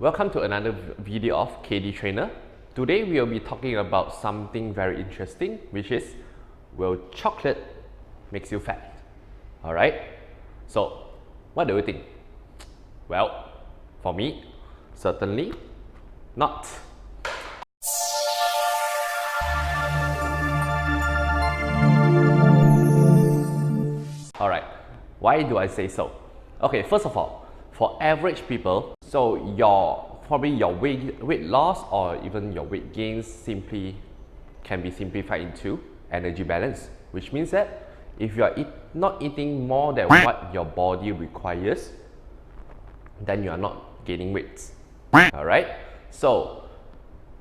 Welcome to another video of KD Trainer. Today we will be talking about something very interesting, which is, will chocolate makes you fat? Alright, so what do you think? Well, for me, certainly not. Alright, why do I say so? Okay, first of all, for average people, so probably your weight loss or even your weight gains can be simplified into energy balance, which means that if you are not eating more than what your body requires, then you are not gaining weight. Alright, so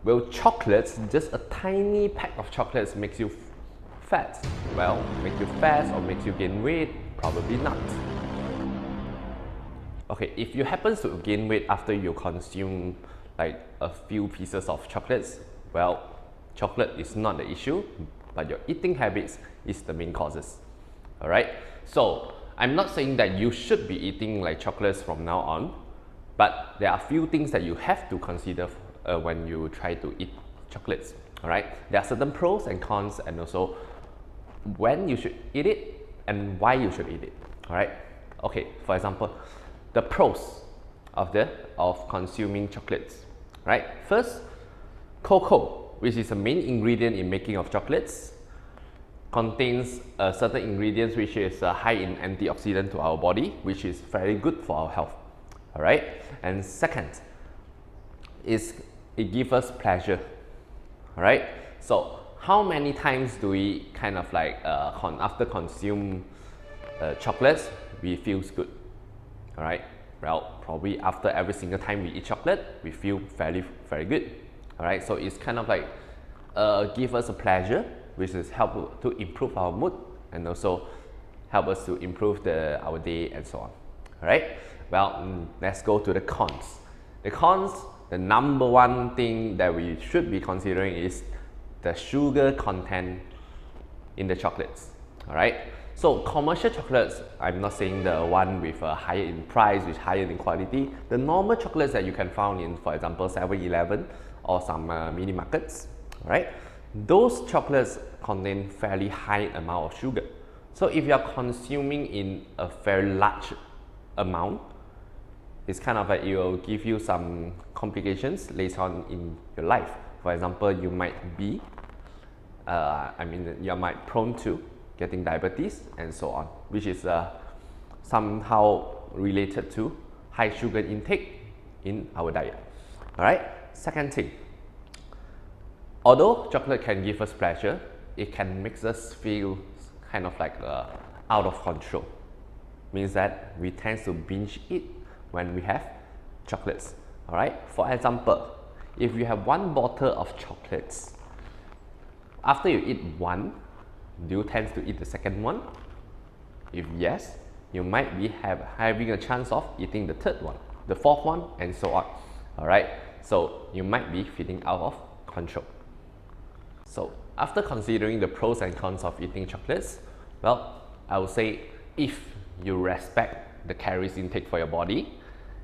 will chocolates, just a tiny pack of chocolates, makes you fat? Well, make you fat or makes you gain weight? Probably not. Okay, if you happen to gain weight after you consume like a few pieces of chocolates, well, chocolate is not the issue, but your eating habits is the main causes. Alright, so I'm not saying that you should be eating like chocolates from now on, but there are a few things that you have to consider when you try to eat chocolates. Alright, there are certain pros and cons, and also when you should eat it and why you should eat it. Alright, okay, for example, the pros of consuming chocolates. Right, first, cocoa, which is the main ingredient in making of chocolates, contains certain ingredients which is high in antioxidant to our body, which is very good for our health. Alright, and second is it gives us pleasure. Alright, so how many times do we kind of like after consume chocolates we feels good? Alright, well, probably after every single time we eat chocolate, we feel very good. Alright, so it's kind of like give us a pleasure, which is help to improve our mood and also help us to improve our day and so on. Alright, well, let's go to the cons. The cons, the number one thing that we should be considering is the sugar content in the chocolates. Alright, so commercial chocolates, I'm not saying the one with a higher in price, which higher in quality. The normal chocolates that you can find in, for example, 7-Eleven or some mini markets, right? Those chocolates contain fairly high amount of sugar. So if you are consuming in a very large amount, it's kind of like it will give you some complications later on in your life. For example, you might be, you might prone to getting diabetes and so on, which is somehow related to high sugar intake in our diet. Alright, second thing, although chocolate can give us pleasure, it can make us feel kind of like out of control. Means that we tend to binge eat when we have chocolates. Alright, for example, if you have one bottle of chocolates, after you eat one, do you tend to eat the second one? If yes, you might be having a chance of eating the third one, the fourth one, and so on. Alright, so you might be feeling out of control. So after considering the pros and cons of eating chocolates, well, I would say if you respect the calories intake for your body,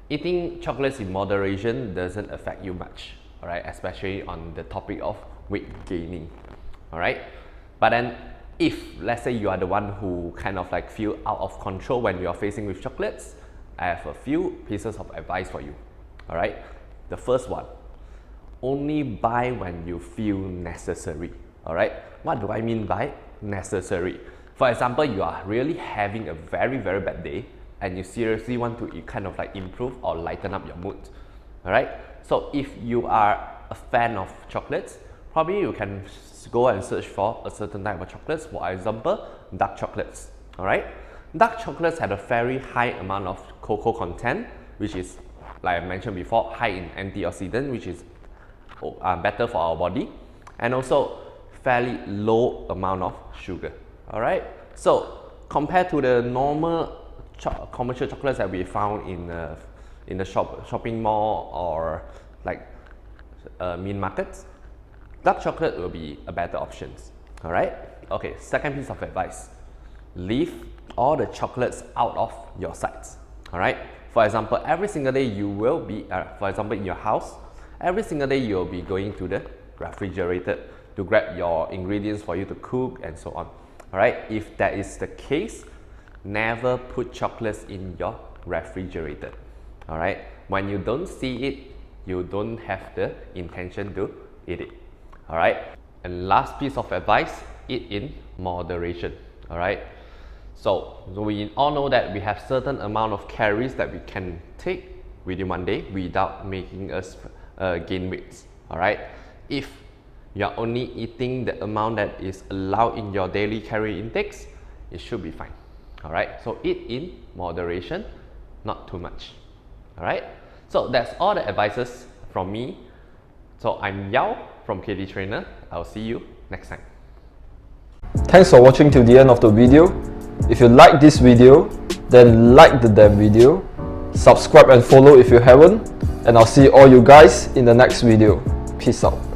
eating chocolates in moderation doesn't affect you much. Alright, especially on the topic of weight gaining. Alright, but then if let's say you are the one who kind of like feel out of control when you are facing with chocolates, I have a few pieces of advice for you. Alright, the first one, only buy when you feel necessary. Alright, what do I mean by necessary? For example, you are really having a very bad day and you seriously want to kind of like improve or lighten up your mood. Alright, so if you are a fan of chocolates, probably you can go and search for a certain type of chocolates, for example, dark chocolates. Alright, dark chocolates have a very high amount of cocoa content, which is, like I mentioned before, high in antioxidant, which is better for our body, and also fairly low amount of sugar. Alright, so compared to the normal commercial chocolates that we found in the shopping mall or like mini markets, dark chocolate will be a better option. Alright, okay, second piece of advice, leave all the chocolates out of your sights. Alright, For example, every single day you will be, for example, in your house, every single day you'll be going to the refrigerator to grab your ingredients for you to cook and so on. Alright, if that is the case, never put chocolates in your refrigerator. Alright, when you don't see it, you don't have the intention to eat it. Alright, and last piece of advice, eat in moderation. Alright, so we all know that we have certain amount of calories that we can take within one day without making us gain weight. Alright, if you are only eating the amount that is allowed in your daily calorie intakes, it should be fine. Alright, so eat in moderation, not too much. Alright, so that's all the advices from me. So I'm Yao from KD Trainer. I'll see you next time. Thanks for watching till the end of the video. If you like this video, then like the damn video, subscribe and follow if you haven't, and I'll see all you guys in the next video. Peace out.